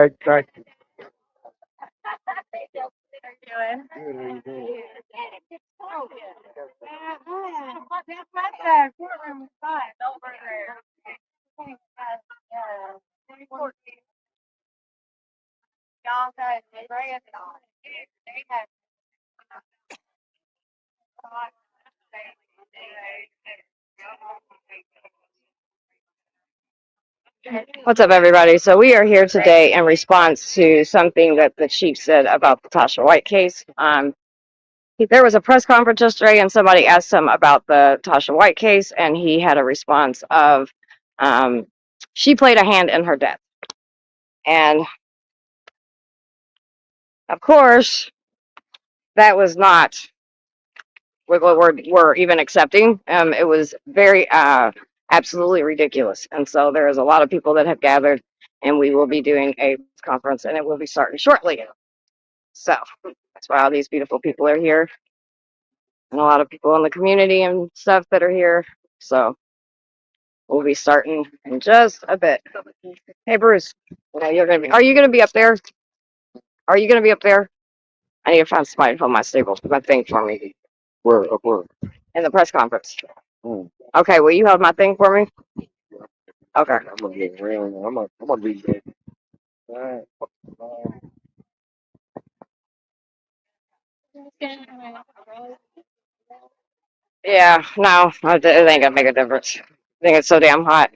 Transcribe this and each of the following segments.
Right, right. What's up, everybody? So we are here today in response to something that the chief said about the Tasha White case. There was a press conference yesterday, and somebody asked him about the Tasha White case, and he had a response of, she played a hand in her death. And of course, that was not what we're even accepting. It was very, absolutely ridiculous. And so there is a lot of people that have gathered, and we will be doing a conference, and it will be starting shortly. So that's why all these beautiful people are here, and a lot of people in the community and stuff that are here. So we'll be starting in just a bit. Hey, Bruce, are you gonna be up there? Are you gonna be up there? I need to find somebody to hold my thing for me Where? Up where? in the press conference. Hmm. Okay, will you hold my thing for me? Okay. I'm gonna get real. I'm gonna be dead. Alright. Yeah, no, it ain't gonna make a difference. I think it's so damn hot.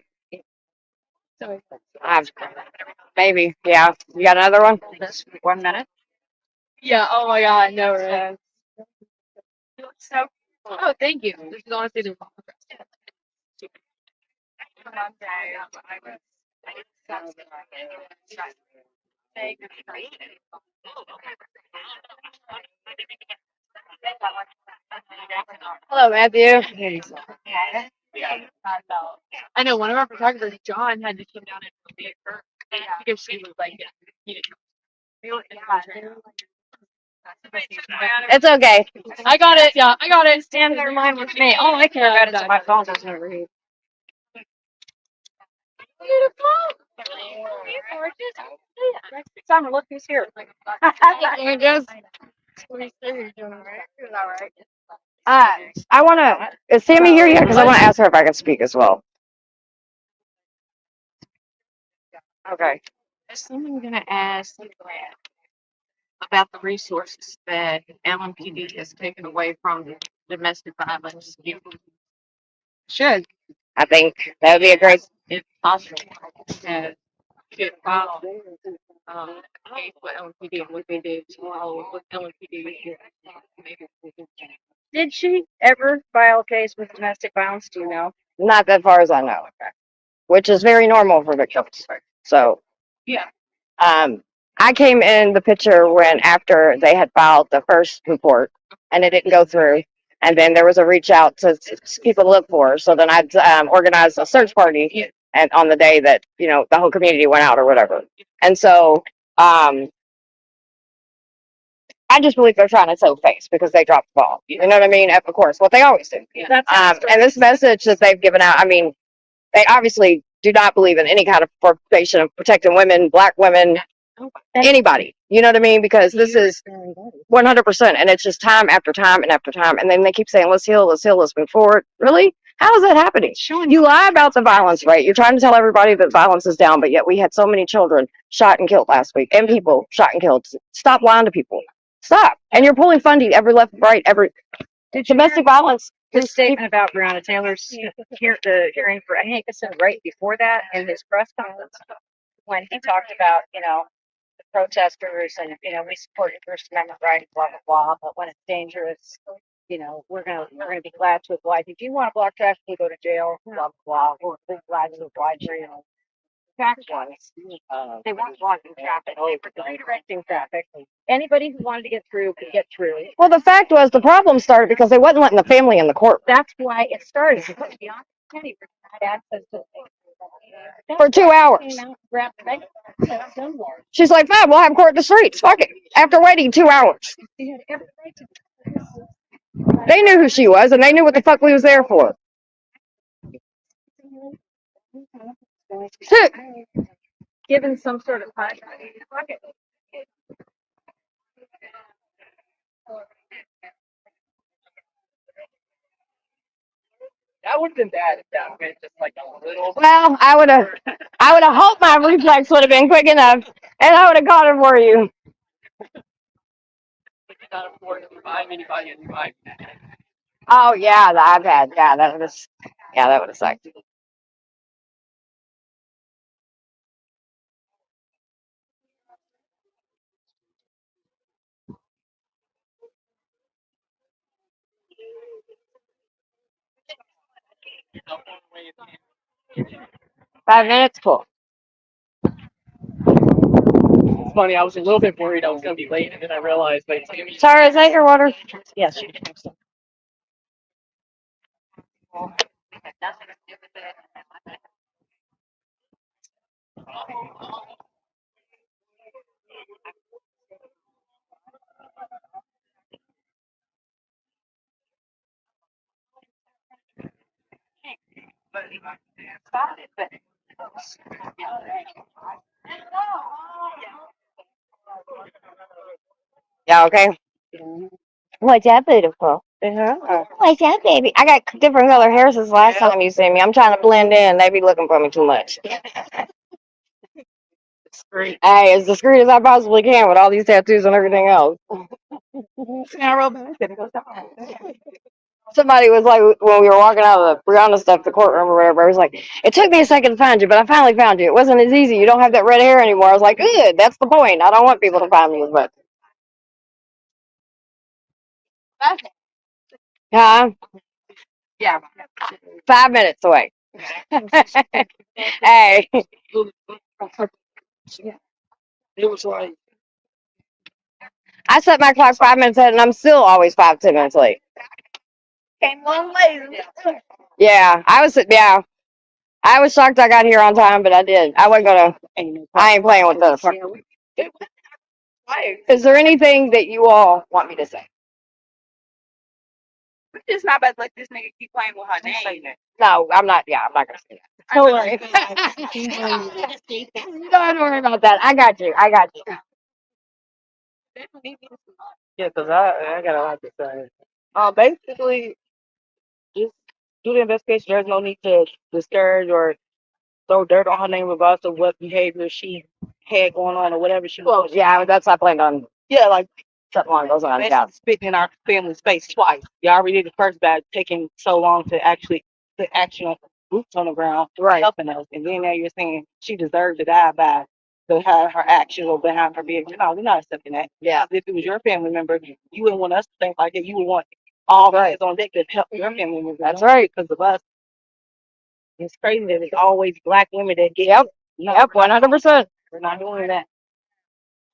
I've, maybe, yeah. You got another one? This 1 minute? Yeah. Oh my God. No. Right. So. Oh, thank you. This is honestly the. Hello, Matthew. I know one of our photographers, John, had to come down and relieve her because she was like, you It's okay. I got it. Yeah, I got it. Stand there, mine with me. All I care about is that my phone doesn't overheat. Summer, look who's here. You're just. I want to. Is Sammy here yet? Because I want to ask her if I can speak as well. Okay. Is someone gonna ask about the resources that LMPD has taken away from domestic violence? Should, I think that would be a great. if possible, should follow case with LMPD and what they did to follow what LMPD did. Maybe. Did she ever file a case with domestic violence? Do you know? Not that far as I know. Which is very normal for victims. So, Yeah. I came in the picture when after they had filed the first report and it didn't go through, and then there was a reach out to people to look for her. So then I organized a search party, and on the day that the whole community went out or whatever. And so I just believe they're trying to save face because they dropped the ball. You know what I mean? Of course, what they always do. And this message that they've given out, I mean, they obviously do not believe in any kind of foundation of protecting women, black women, anybody. You know what I mean? Because this is 100%, and it's just time after time and after time. And then they keep saying, let's heal, let's move forward. Really? How is that happening? You lie about the violence rate. You're trying to tell everybody that violence is down, but yet we had so many children shot and killed last week, and people shot and killed. Stop lying to people. Stop. And you're pulling funding every left, right, every domestic violence. His statement about Breonna Taylor's the hearing for Hankerson right before that in his press conference when he talked about, the protesters and, we support your First Amendment rights, blah, blah, blah. But when it's dangerous, we're gonna be glad to oblige. If you want to block traffic, you go to jail, blah, blah, blah. We're glad to oblige you. Fact was, they weren't blocking traffic. They were redirecting traffic. Anybody who wanted to get through could get through. Well, the fact was the problem started because they wasn't letting the family in the court. That's why it started. Because Bianca Kennedy had access to for 2 hours. She's like, fine, we'll have court in the streets. Fuck it. After waiting 2 hours. They knew who she was, and they knew what the fuck we was there for. given some sort of contract. That would have been bad if that would have been just like a little. Well, I would have hoped my reflex would have been quick enough, and I would have caught it for you. Like you not afford to revive anybody and revive. Oh yeah, the iPad. Yeah, that would have sucked. You know, one way it is. 5 minutes, cool. It's funny. I was a little bit worried I was gonna be late, and then I realized like Tammy. Sorry, is that your water? Yes. Yeah, okay. What's that, beautiful? What's that, baby? I got different color hair since last time you seen me. I'm trying to blend in. They be looking for me too much. Great. Hey, as discreet as I possibly can with all these tattoos and everything else. Somebody was like, when we were walking out of the Brianna stuff, the courtroom or whatever, I was like, it took me a second to find you, but I finally found you. It wasn't as easy. You don't have that red hair anymore. I was like, good. That's the point. I don't want people to find me as much. Huh? Yeah. 5 minutes away. Hey. It was like I set my clock 5 minutes ahead, and I'm still always 5-10 minutes late. Came one later. Yeah, I was shocked I got here on time, but I did. I ain't playing with this. Is there anything that you all want me to say? We're just not about to let this nigga keep playing with her name. No, I'm not. Yeah, I'm not gonna say that. Don't worry. Don't worry about that. I got you. yeah, because I got a lot to say. Basically, just do the investigation. There's no need to discourage or throw dirt on her name regardless of what behavior she had going on or whatever she Well, was. yeah, that's not planned on Yeah, like something along those lines. Yeah. basically spitting in our family's face twice. You already did the first bad, taking so long to actually put action on boots on the ground, Right. helping us, and then now you're saying she deserved to die by behind her actions or behind her behavior. No, we're not accepting that. Yeah. If it was your family member, you wouldn't want us to think like that. You would want all hands on deck to help your family member. That's right. Because of us. It's crazy that it's always black women that get. Yep. No, Yep. 100%. we're not doing that.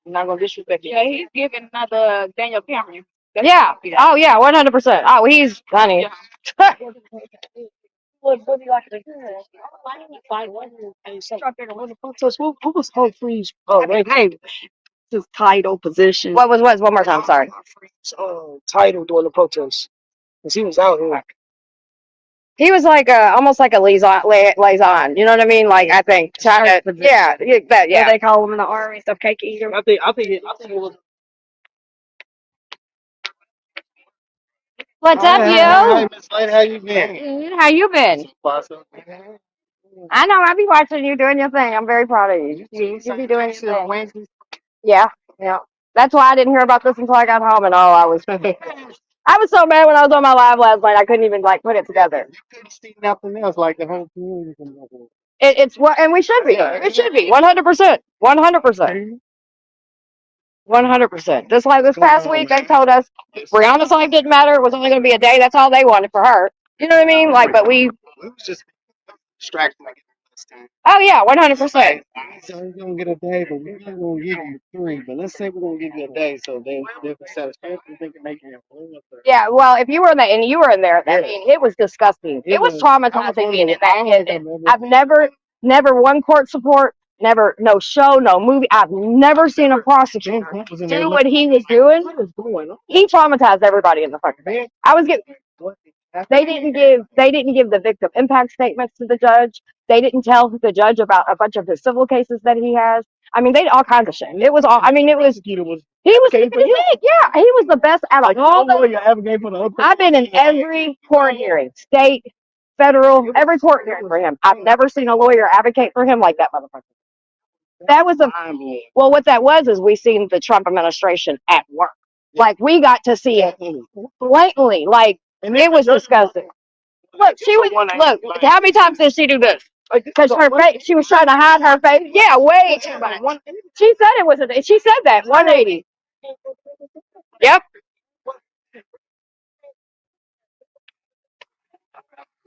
We're not gonna disrespect you. Yeah, he's giving another Daniel Cameron. Yeah. Oh yeah. 100%. Oh, he's honey. What do you like to do? What was Humphrey's his title position? What was one more time? Sorry. Title during the protest. Because he was out here. He was like almost like a liaison. You know what I mean? Like I think. Yeah. Yeah. They call him the army, the cake eater. I think it was. What's up, Hey, you? Miss Lady, how you been? How you been? Awesome. I know. I be watching you doing your thing. I'm very proud of you. You be doing your thing. Wednesday. Yeah. Yeah. That's why I didn't hear about this until I got home, and I was so mad when I was on my live last night. I couldn't even like put it together. You couldn't see nothing else like the whole community. It's what, and we should be. It should be 100%. 100%. 100%. Just like this past week, they told us Brianna's life didn't matter. It was only going to be a day. That's all they wanted for her. You know what I mean? Like, but we. It was just distracting like this time. Oh yeah, 100%. So we're gonna get a day, but we're not gonna give you 3. But let's say we're gonna give you a day, so they'll be satisfied. They can make it. Yeah. Well, if you were in there and you were in there, I mean, it was disgusting. It was traumatizing me. I've never won court support. Never, no show, no movie. I've never seen a prosecutor do what he was doing. He traumatized everybody in the fucking thing. I was getting. They didn't give the victim impact statements to the judge. They didn't tell the judge about a bunch of the civil cases that he has. I mean, they did all kinds of shit. It was all. I mean, it was. Prosecutor was He was advocating for you. yeah, he was the best out Like of all no the. lawyer advocating for the other I've been in every court hearing, state, federal, every court hearing for him. I've never seen a lawyer advocate for him like that motherfucker. That was the person. well. What that was is we seen the Trump administration at work. Like we got to see it blatantly. Like And it was disgusting. Look, she was look. How many times did she do this? Because her face, she was trying to hide her face. Yeah, way too much. She said it was a. She said that 180. Yep.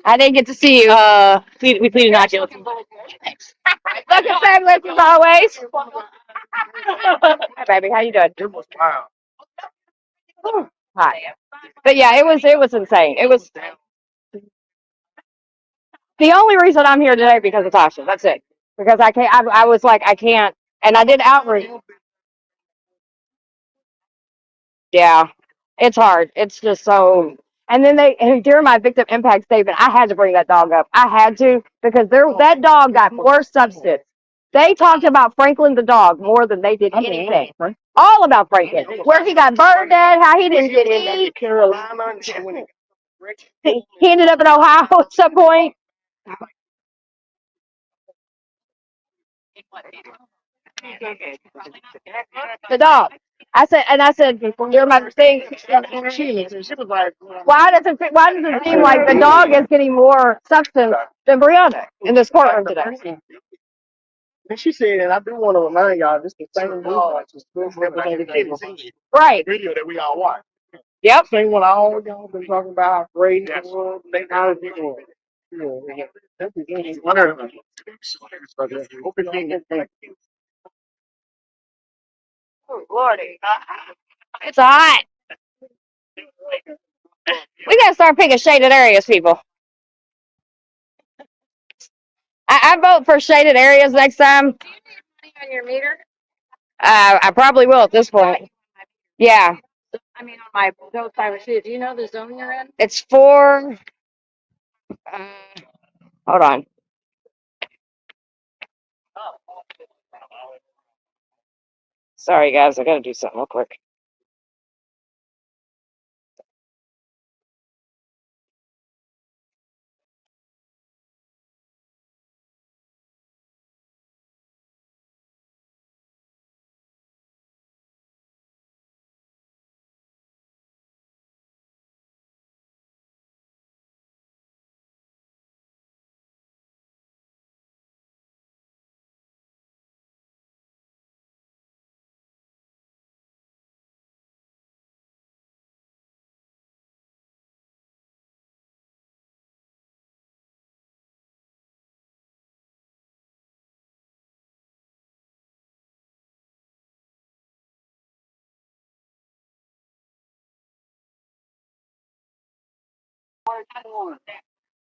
I didn't get to see you. We pleaded not guilty. Look at fabulous as always. Hi, baby. How you doing? It was wild. Hi. But yeah, it was insane. It was the only reason I'm here today because of Tasha. That's it. Because I can't. I was like I can't, and I did outreach. Yeah, it's hard. It's just so. And then and during my victim impact statement, I had to bring that dog up. I had to because that dog got more substance. They talked about Franklin the dog more than they did anything. All about Franklin, where he got burned at, how he didn't get in. Carolina. He ended up in Ohio at some point. The dog. I said, during my thing, She was like, why does it seem like the dog is getting more substance than Brianna in this courtroom today? and she said, and I do want to remind y'all, this is the same dog that was on the kid's Right. video that we all watched. Yep. Same one all y'all been talking about, how great it was, technology was. Yeah, that's one of them. Hope it didn't get back. Oh, Lordy. It's hot. We gotta start picking shaded areas, people. I vote for shaded areas next time. On your meter? I probably will at this point. Yeah, I mean, on my bill fiber sheet. Do you know the zone you're in? it's for. Uh, hold on. Sorry, guys. I gotta do something real quick.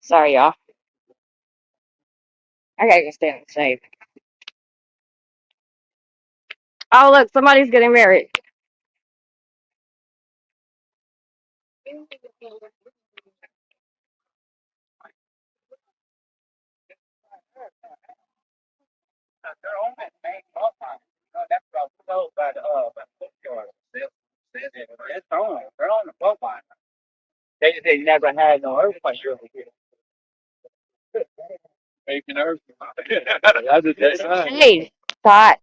Sorry, y'all. I gotta stay on the safe. Oh, look, somebody's getting married. They never had no earthquake over here. Making earthquake. Hey, it's hot.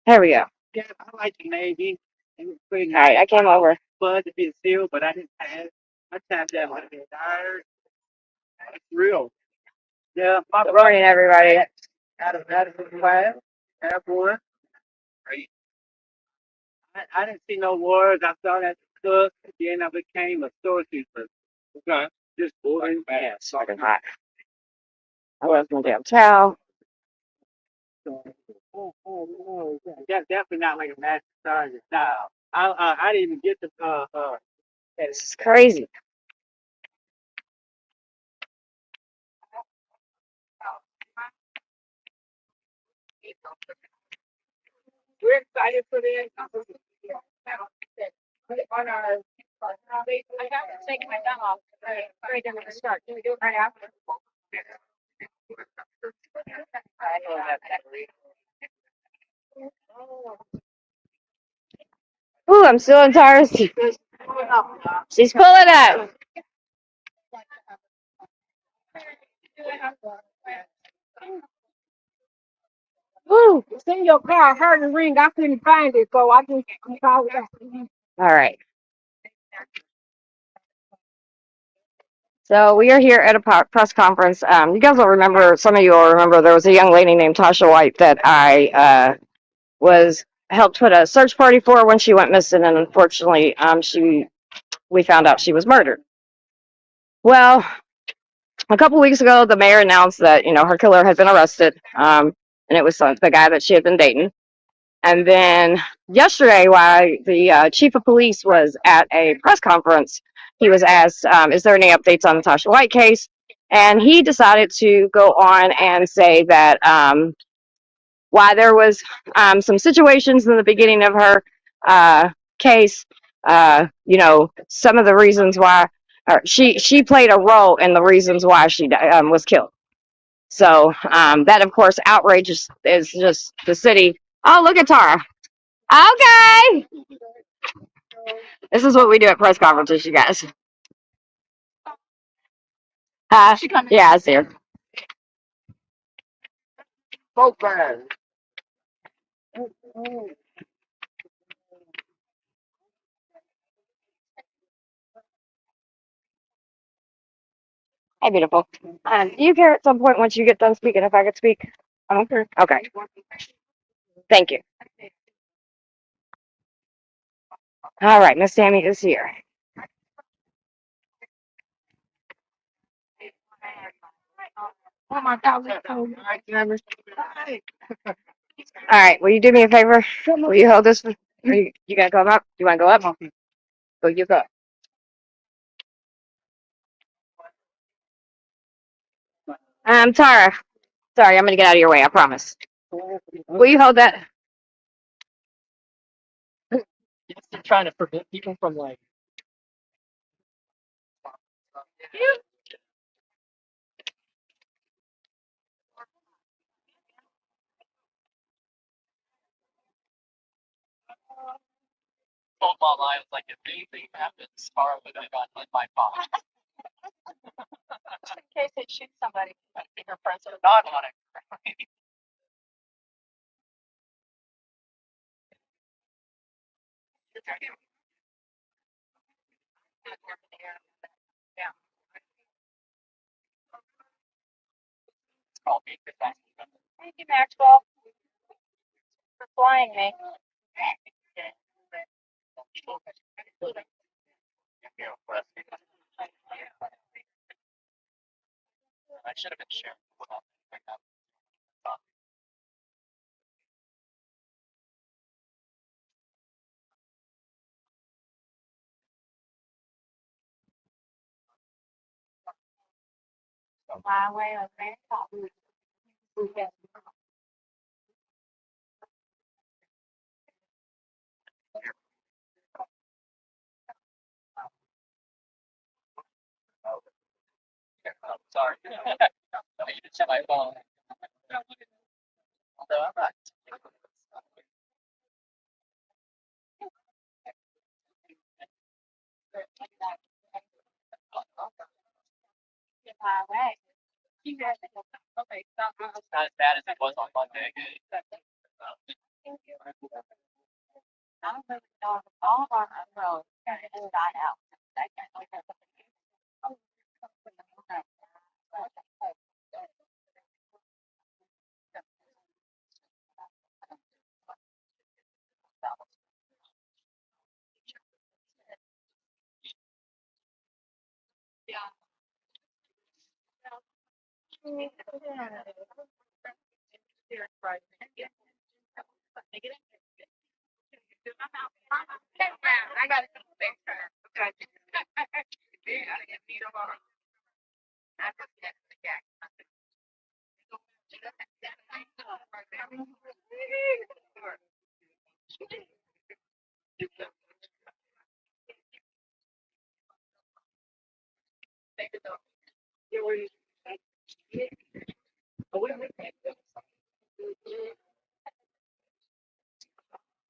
There we go. Yeah, I like the Navy. It was pretty All right, I came over. fun to be sealed, but I didn't pass. I tapped that like a tired. It's real. Yeah, my Good brother morning, everybody. out of class, have one. I didn't see no wars. I saw that cook. Then I became a storekeeper. Okay. Just boarding fast. It's fucking hot. I left my damn towel. That's definitely not like a master sergeant style. I didn't even get the This is crazy. we're excited for the on our I got to take my thumb off right there at the start. Can we do it right after? I know that. Ooh, I'm still in Tara's. She's pulling up. Woo. It's in your car. I heard the ring. I couldn't find it, so I just called it. All right. So we are here at a press conference. You guys will remember, some of you will remember, there was a young lady named Tasha White that I was helped put a search party for when she went missing, and unfortunately, we found out she was murdered. Well, a couple weeks ago, the mayor announced that her killer had been arrested, and it was the guy that she had been dating. And then yesterday, while the chief of police was at a press conference, he was asked, is there any updates on the Tasha White case? And he decided to go on and say that why there was some situations in the beginning of her case, some of the reasons why she played a role in the reasons why she was killed. So that, of course, outrageous is just the city. Oh, look at Tara. Okay. This is what we do at press conferences, you guys. Yeah, I see her. So bad. Hey, beautiful. Do you care at some point once you get done speaking if I could speak? I don't care. Okay. Thank you. All right, Miss Tammy is here. Oh my God, let's go. All right, will you do me a favor? Will you hold this? You gonna come up? You want to go up? Go, you go. Tara. Sorry, I'm gonna get out of your way. I promise. Will you hold that? They're trying to prevent people from like. Told mom I was like, if anything happens, Tara would have gotten in my pocket. Just in case it shoots somebody. I think her friends are not on it. It's called being defensive. Thank you, Maxwell, for flying me. I should have been sharing. My way of Bangkok. I'm sorry. I used my phone. So I'm not. My way. Okay, stop. It's not as bad as it was on Monday. I don't really know if all of our roads are inside out. I can't look at the. I got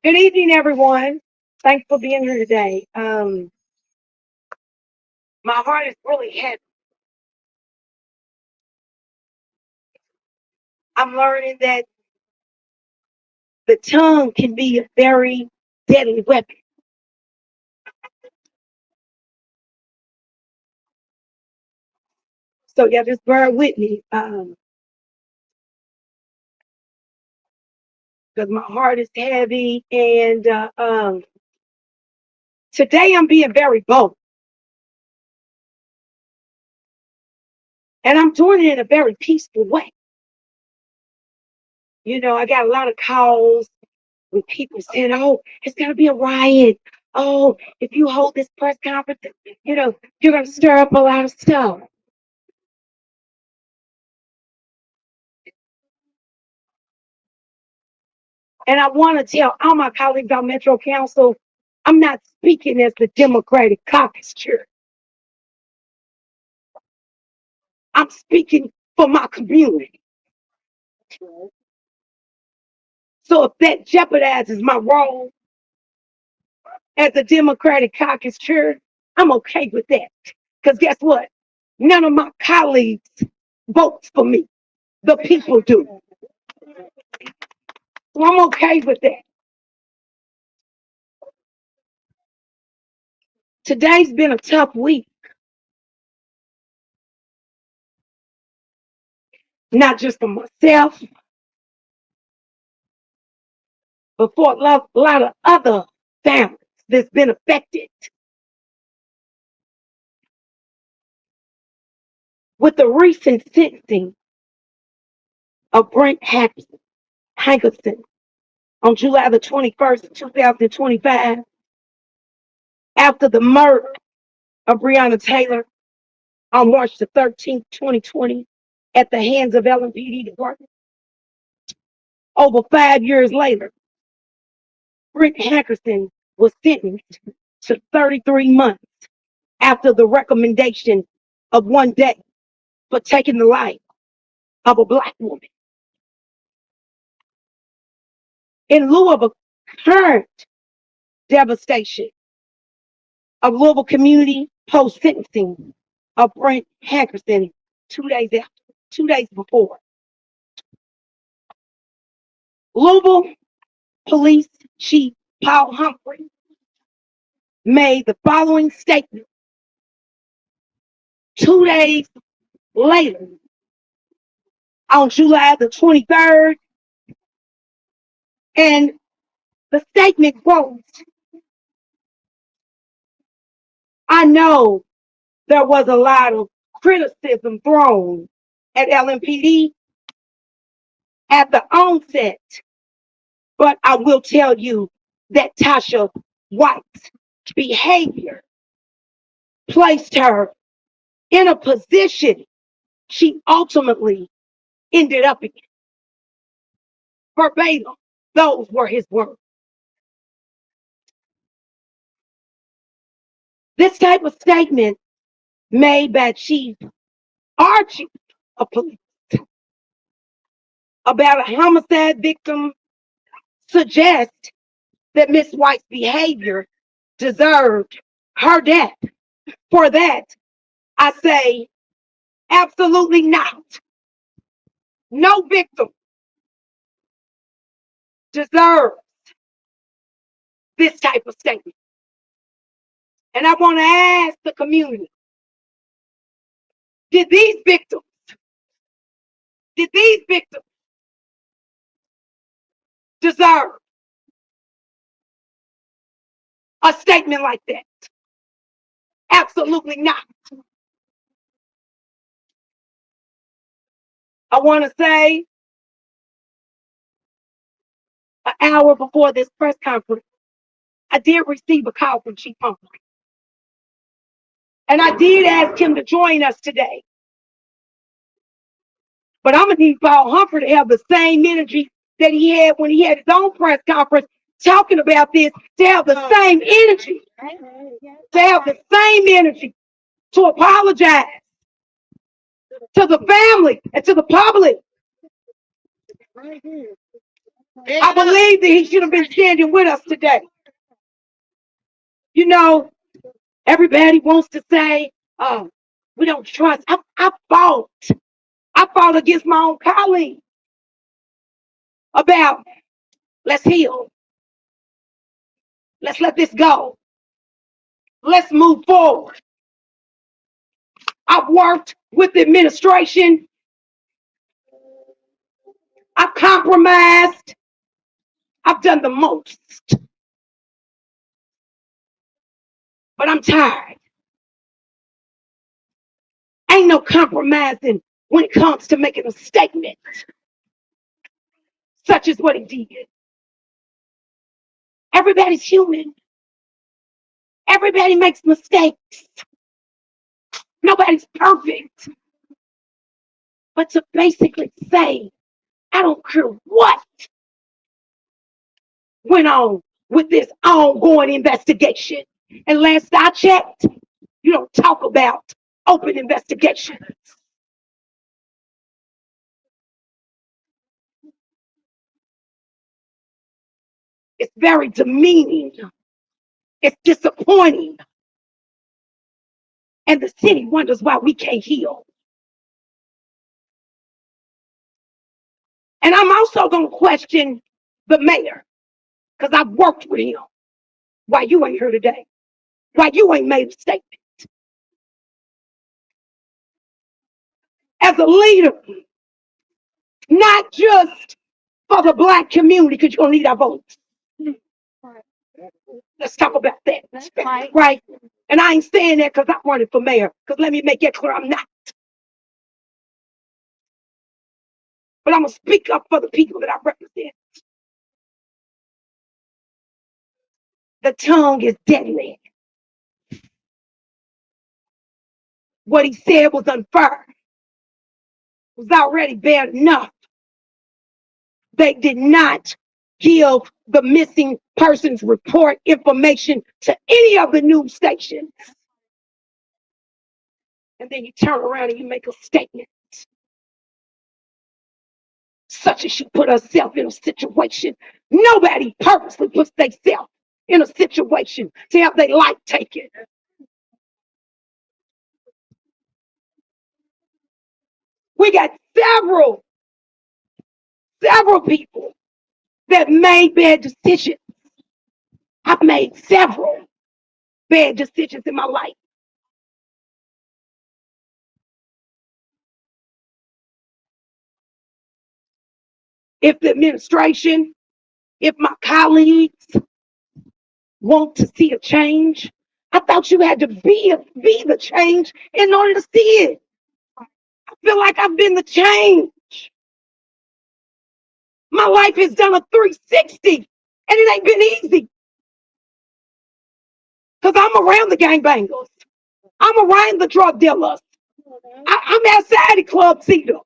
Good evening, everyone. Thanks for being here today. My heart is really heavy. I'm learning that the tongue can be a very deadly weapon. So yeah, just bear with me, because my heart is heavy. And today I'm being very bold, and I'm doing it in a very peaceful way. I got a lot of calls with people saying, "Oh, it's gonna be a riot. Oh, if you hold this press conference, you're gonna stir up a lot of stuff." And I want to tell all my colleagues on Metro Council, I'm not speaking as the Democratic caucus chair. I'm speaking for my community. So if that jeopardizes my role as the Democratic caucus chair, I'm okay with that. Because guess what? None of my colleagues votes for me. The people do. So I'm okay with that. Today's been a tough week, not just for myself, but for a lot of other families that's been affected with the recent sentencing of Brent Hankerson on July the 21st, 2025, after the murder of Breonna Taylor on March the 13th, 2020, at the hands of LMPD department. Over 5 years later, Brent Hankerson was sentenced to 33 months after the recommendation of 1 day for taking the life of a Black woman. In lieu of a current devastation of Louisville community post-sentencing of Brent Hankerson 2 days after, 2 days before, Louisville Police Chief Paul Humphrey made the following statement 2 days later on July the 23rd. And the statement quotes, "I know there was a lot of criticism thrown at LMPD at the onset, but I will tell you that Tasha White's behavior placed her in a position she ultimately ended up in." Verbatim, those were his words. This type of statement made by Chief Archie of police about a homicide victim suggests that Miss White's behavior deserved her death. For that, I say absolutely not. No victim deserves this type of statement. And I want to ask the community, did these victims deserve a statement like that? Absolutely not. I want to say an hour before this press conference, I did receive a call from Chief Humphrey. And I did ask him to join us today. But I'm going to need Paul Humphrey to have the same energy that he had when he had his own press conference talking about this, to have the same energy, to apologize to the family and to the public I believe that he should have been standing with us today. You know, everybody wants to say, we don't trust. I fought. I fought against my own colleague about let's heal. Let's let this go. Let's move forward. I've worked with the administration. I've compromised. I've done the most. But I'm tired. Ain't no compromising when it comes to making a statement, such as what he did. Everybody's human. Everybody makes mistakes. Nobody's perfect. But to basically say, I don't care what went on with this ongoing investigation. And last I checked, you don't talk about open investigation. It's very demeaning. It's disappointing. And the city wonders why we can't heal. And I'm also going to question the mayor, because I've worked with him. Why you ain't here today? Why you ain't made a statement? As a leader, not just for the Black community, because you're going to need our votes. Let's talk about that. Right? And I ain't saying that because I'm running for mayor, because let me make that clear, I'm not. But I'm going to speak up for the people that I represent. The tongue is deadly. What he said was unfair. Was already bad enough. They did not give the missing persons report information to any of the news stations. And then you turn around and you make a statement. Such as she put herself in a situation. Nobody purposely puts themselves in a situation to have their life taken. We got several people that made bad decisions. I've made several bad decisions in my life. If the administration, if my colleagues want to see a change, I thought you had to be the change in order to see it. I feel like I've been the change. My life has done a 360, and it ain't been easy. Because I'm around the gangbangers. I'm around the drug dealers. I'm outside the Club Cedar.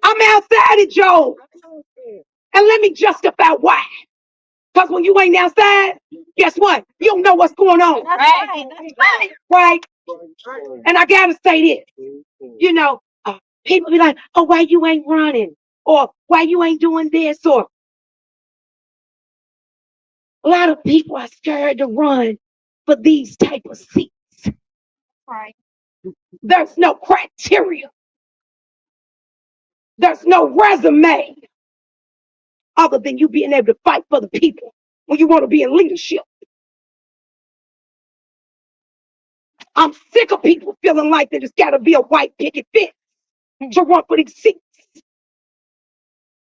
I'm outside of Joe. And let me justify why. Because when you ain't outside, guess what? You don't know what's going on. Right? And I got to say this. You know, people be like, oh, why you ain't running? Or why you ain't doing this? Or a lot of people are scared to run for these type of seats. Right. There's no criteria. There's no resume other than you being able to fight for the people when you want to be in leadership. I'm sick of people feeling like that it's got to be a white picket fence to run for these seats.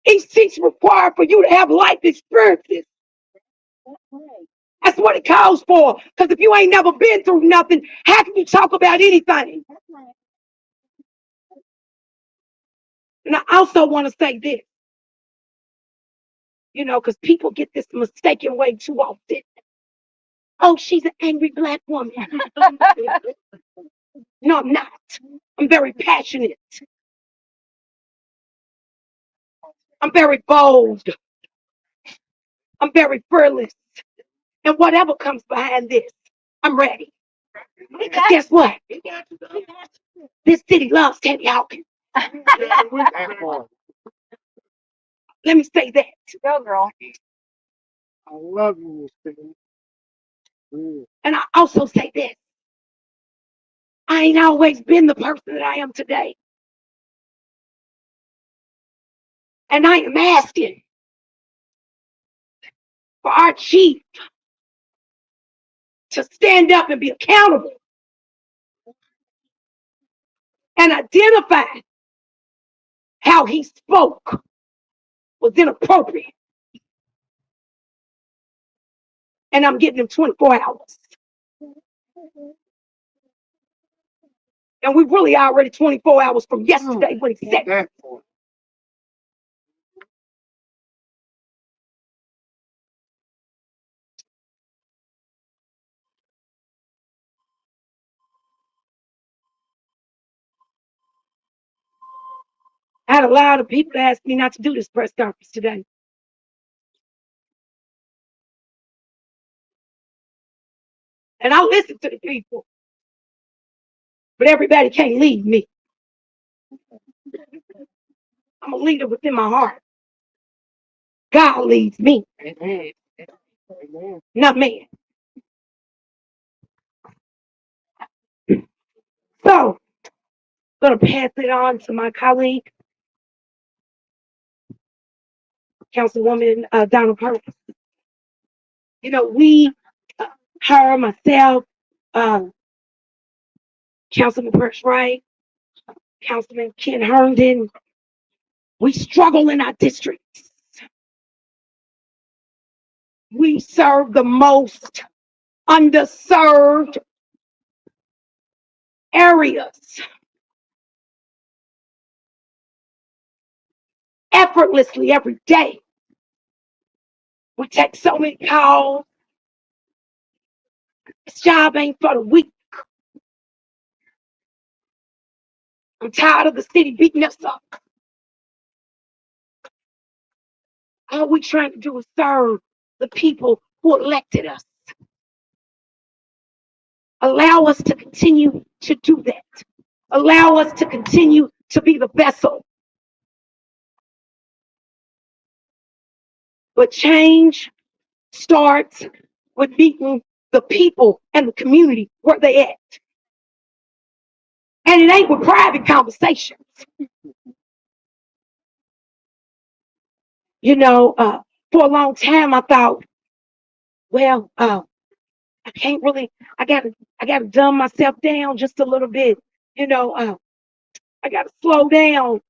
These seats require for you to have life experiences. That's what it calls for. Because if you ain't never been through nothing, how can you talk about anything? And I also want to say this, you know, because people get this mistaken way too often. Oh, she's an angry Black woman. No, I'm not. I'm very passionate. I'm very bold. I'm very fearless. And whatever comes behind this, I'm ready. Because guess what? This city loves Teddy Hawkins. Let me say that. Go, girl. I love you, Miss Piggy. And I also say this. I ain't always been the person that I am today. And I am asking for our chief to stand up and be accountable and identify how he spoke was inappropriate. And I'm getting him 24 hours. And we really already 24 hours from yesterday when he said it. That for I had a lot of people ask me not to do this press conference today. And I listen to the people. But everybody can't lead me. I'm a leader within my heart. God leads me, Amen. Amen. not man. So, I'm going to pass it on to my colleague, Councilwoman Donna Purvis. You know, we, her, myself, Councilman Perch Wright, Councilman Ken Herndon, we struggle in our districts. We serve the most underserved areas effortlessly every day. We take so many calls. This job ain't for the weak. I'm tired of the city beating us up. All we trying to do is serve the people who elected us. Allow us to continue to do that. Allow us to continue to be the vessel. But change starts with meeting the people and the community where they at. And it ain't with private conversations. You know, for a long time I thought, well, I can't really, I gotta dumb myself down just a little bit. You know, I gotta slow down,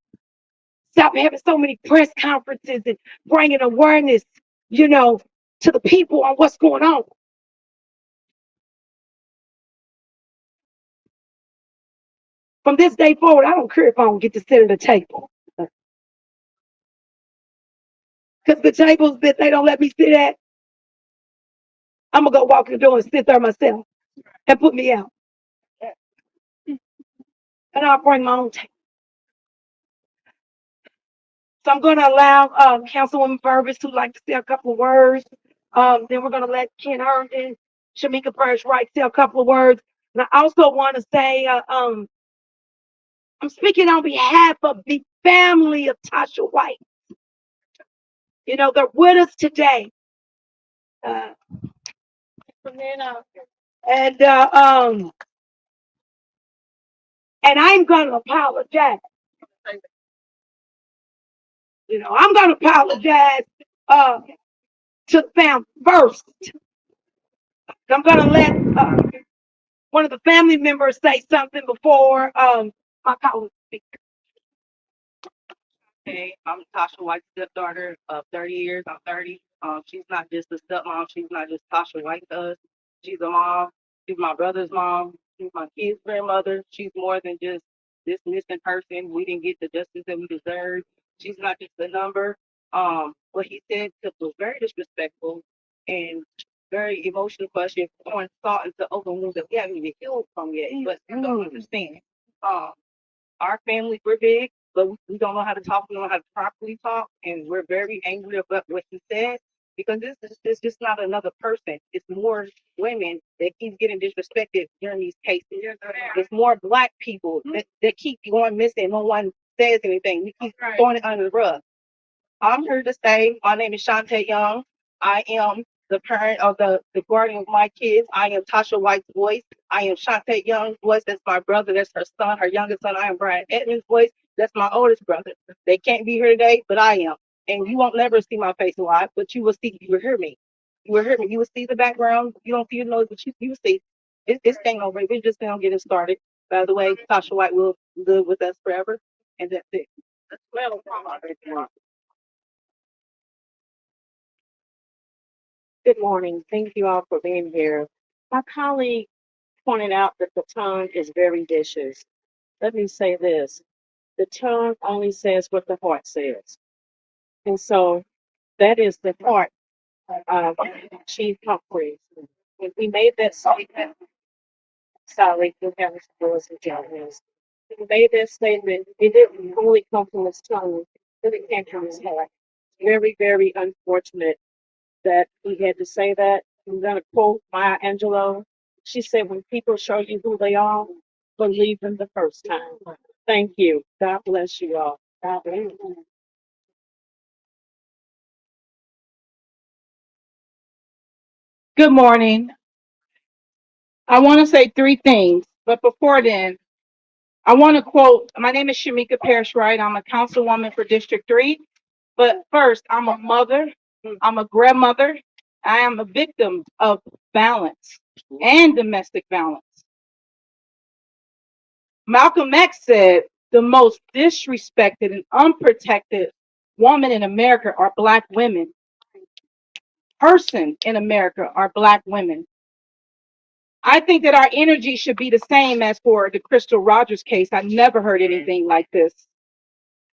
stop having so many press conferences and bringing awareness, you know, to the people on what's going on. From this day forward, I don't care if I don't get to sit at a table. Because the tables that they don't let me sit at, I'm gonna go walk in the door and sit there myself and put me out. And I'll bring my own table. So I'm gonna allow Councilwoman Purvis who'd like to say a couple of words. Then we're gonna let Ken Herndon, Shamika Perch Wright say a couple of words. And I also want to say, I'm speaking on behalf of the family of Tasha White. You know, they're with us today. Uh, and I'm gonna apologize. You know, I'm gonna apologize to the family first. I'm gonna let one of the family members say something before my colleague speaks. Hey, I'm Tasha White's stepdaughter of 30 years. I'm 30. She's not just a stepmom. She's not just Tasha White to us. She's a mom. She's my brother's mom. She's my kid's grandmother. She's more than just this missing person. We didn't get the justice that we deserve. She's not just a number. What he said was very disrespectful and very emotional question, pouring salt into open wounds that we haven't even healed from yet. But you don't understand. Our family, we're big, but we don't know how to talk. We don't know how to properly talk, and we're very angry about what he said because this is just not another person. It's more women that keep getting disrespected during these cases. It's more Black people that keep going missing. No one says anything. We keep throwing it under the rug. I'm here to say my name is Shantae Young. I am the parent of the guardian of my kids. I am Tasha White's voice. I am Shantae Young's voice. That's my brother. That's her son, her youngest son. I am Brian Edmonds' voice. That's my oldest brother. They can't be here today, but I am. And you won't never see my face live, but you will see, you will hear me. You will hear me. You will see the background. You don't see the noise, but you will see. It's ain't over. We're just gonna get it started. By the way, Tasha White will live with us forever. And that's it. Well, Good morning. Thank you all for being here. My colleague pointed out that the tongue is very vicious. Let me say this. The tongue only says what the heart says. And so that is the heart of Chief Humphreys. When he made that statement, sorry, you have his voice and judgments. He made that statement, it didn't only come from his tongue, it came from his heart. Very, very unfortunate that he had to say that. I'm going to quote Maya Angelou. She said, when people show you who they are, believe them the first time. Thank you. God bless you all. God bless you. Good morning. I want to say three things, but before then, I want to quote. My name is Shamika Parrish Wright. I'm a councilwoman for District 3. But first, I'm a mother, I'm a grandmother, I am a victim of violence and domestic violence. Malcolm X said the most disrespected and unprotected woman in America are Black women. Person in America are Black women. I think that our energy should be the same as for the Crystal Rogers case. I never heard anything like this.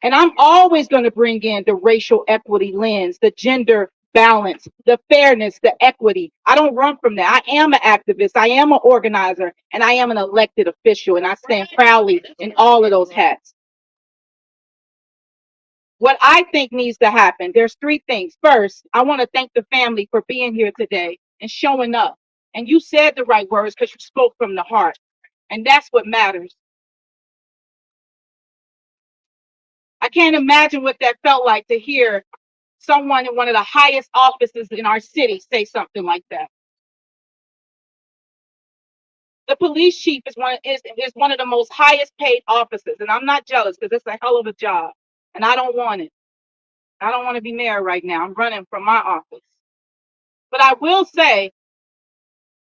And I'm always going to bring in the racial equity lens, the gender balance, the fairness, the equity. I don't run from that. I am an activist. I am an organizer, and I am an elected official, and I stand proudly in all of those hats. What I think needs to happen, there's three things. First, I want to thank the family for being here today and showing up. And you said the right words because you spoke from the heart. And that's what matters. I can't imagine what that felt like to hear someone in one of the highest offices in our city say something like that. The police chief is one of the most highest paid offices, and I'm not jealous because it's a hell of a job, and I don't want it. I don't want to be mayor right now. I'm running from my office. But I will say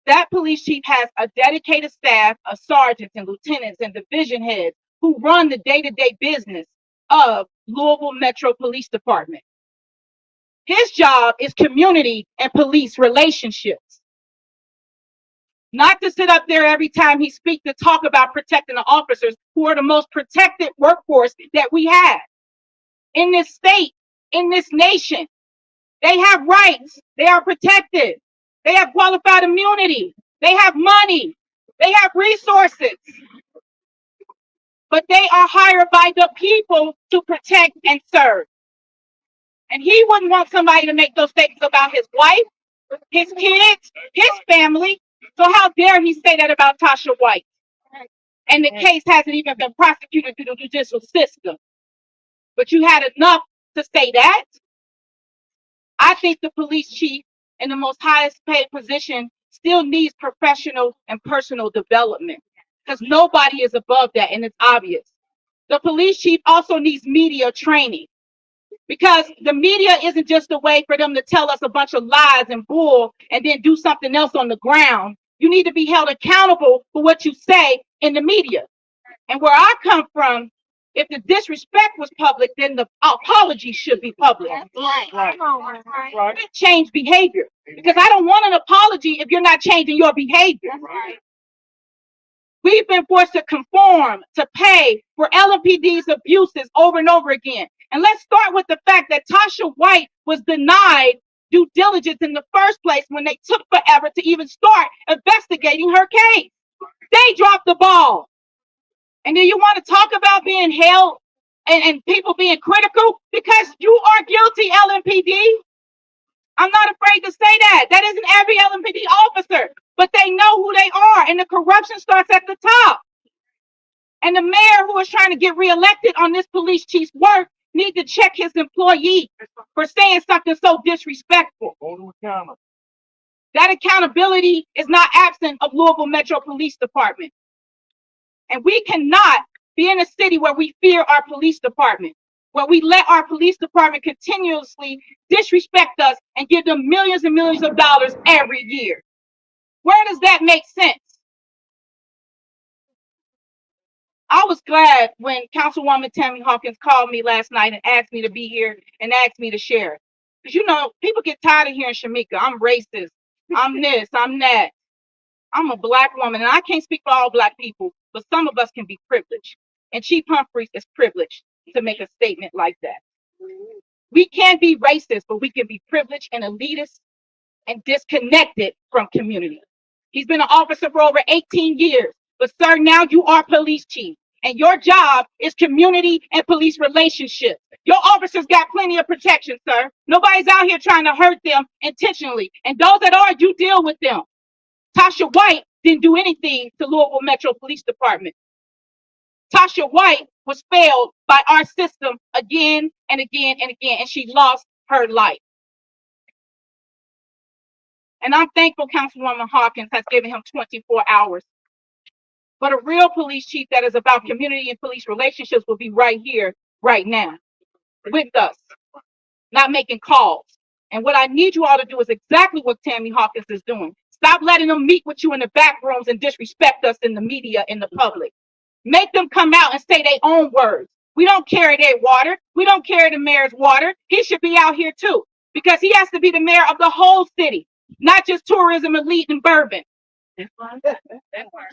that police chief has a dedicated staff of sergeants and lieutenants and division heads who run the day-to-day business of Louisville Metro Police Department. His job is community and police relationships. Not to sit up there every time he speaks to talk about protecting the officers who are the most protected workforce that we have in this state, in this nation. They have rights. They are protected. They have qualified immunity. They have money. They have resources. But they are hired by the people to protect and serve. And he wouldn't want somebody to make those statements about his wife, his kids, his family. So how dare he say that about Tasha White? And the case hasn't even been prosecuted through the judicial system. But you had enough to say that. I think the police chief in the most highest paid position still needs professional and personal development because nobody is above that, and it's obvious. The police chief also needs media training because the media isn't just a way for them to tell us a bunch of lies and bull and then do something else on the ground. You need to be held accountable for what you say in the media. And where I come from, if the disrespect was public, then the apology should be public. Right. Change behavior. Because I don't want an apology if you're not changing your behavior. We've been forced to conform, to pay for LMPD's abuses over and over again. And let's start with the fact that Tasha White was denied due diligence in the first place when they took forever to even start investigating her case. They dropped the ball. And then you want to talk about being held and people being critical because you are guilty, LMPD. I'm not afraid to say that. That isn't every LMPD officer, but they know who they are. And the corruption starts at the top. And the mayor who is trying to get reelected on this police chief's work need to check his employee for saying something so disrespectful. Hold them accountable. That accountability is not absent of Louisville Metro Police Department. And we cannot be in a city where we fear our police department, where we let our police department continuously disrespect us and give them millions and millions of dollars every year. Where does that make sense? I was glad when Councilwoman Tammy Hawkins called me last night and asked me to be here and asked me to share. Because, you know, people get tired of hearing Shamika. I'm racist. I'm this, I'm that. I'm a black woman, and I can't speak for all black people, but some of us can be privileged. And Chief Humphreys is privileged to make a statement like that. We can be racist, but we can be privileged and elitist and disconnected from community. He's been an officer for over 18 years. But sir, now you are police chief. And your job is community and police relationships. Your officers got plenty of protection, sir. Nobody's out here trying to hurt them intentionally. And those that are, you deal with them. Tasha White didn't do anything to Louisville Metro Police Department. Tasha White was failed by our system again and again and again, and she lost her life. And I'm thankful Councilwoman Hawkins has given him 24 hours. But a real police chief that is about community and police relationships will be right here, right now, with us, not making calls. And what I need you all to do is exactly what Tammy Hawkins is doing. Stop letting them meet with you in the back rooms and disrespect us in the media, in the public. Make them come out and say their own words. We don't carry their water. We don't carry the mayor's water. He should be out here too, because he has to be the mayor of the whole city, not just tourism elite and Bourbon.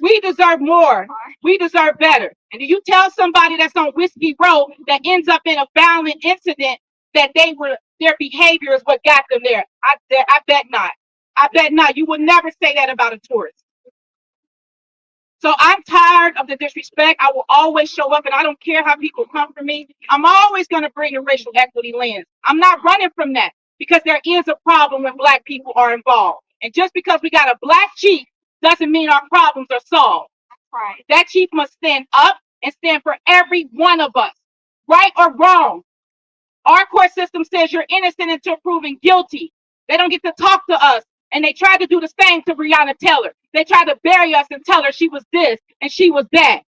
We deserve more. We deserve better. And do you tell somebody that's on Whiskey Road that ends up in a violent incident that their behavior is what got them there? I bet not. I bet not. You would never say that about a tourist. So I'm tired of the disrespect. I will always show up, and I don't care how people come for me. I'm always going to bring a racial equity lens. I'm not running from that, because there is a problem when black people are involved. And just because we got a black chief doesn't mean our problems are solved. Right. That chief must stand up and stand for every one of us, right or wrong. Our court system says you're innocent until proven guilty. They don't get to talk to us. And they tried to do the same to Breonna Taylor. They tried to bury us and tell her she was this and she was that.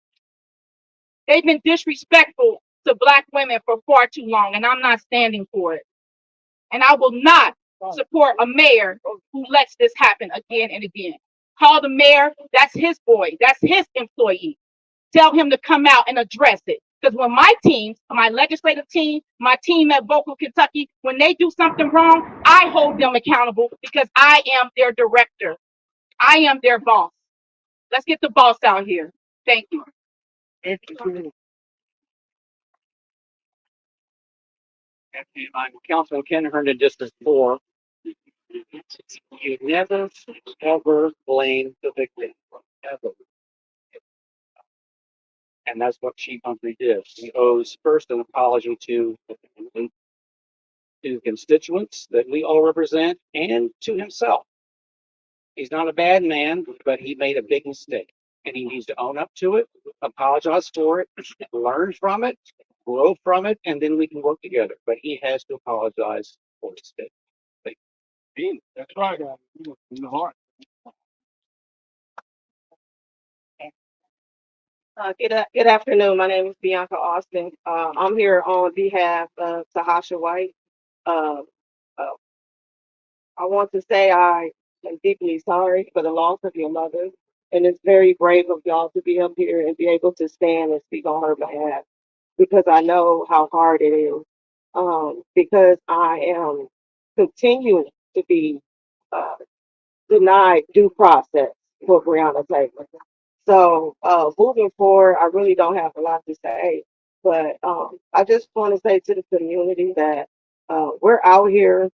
They've been disrespectful to black women for far too long, and I'm not standing for it. And I will not support a mayor who lets this happen again and again. Call the mayor. That's his boy. That's his employee. Tell him to come out and address it. Because when my team, my legislative team, my team at Vocal Kentucky, when they do something wrong, I hold them accountable because I am their director. I am their boss. Let's get the boss out here. Thank you. I'm Councilman Ken Herndon, District 4. You never, ever blame the victim. Ever. And that's what Chief Humphrey did. He owes first an apology to constituents that we all represent and to himself. He's not a bad man, but he made a big mistake. And he needs to own up to it, apologize for it, learn from it, grow from it, and then we can work together. But he has to apologize for his mistake. That's right. In the heart. Good afternoon. My name is Bianca Austin. I'm here on behalf of Tahasha White. Uh, uh, I want to say I am deeply sorry for the loss of your mother, and it's very brave of y'all to be up here and be able to stand and speak on her behalf, because I know how hard it is. Because I am continuing to be uh, denied due process for Breonna Taylor. So moving forward, I really don't have a lot to say, but I just want to say to the community that we're out here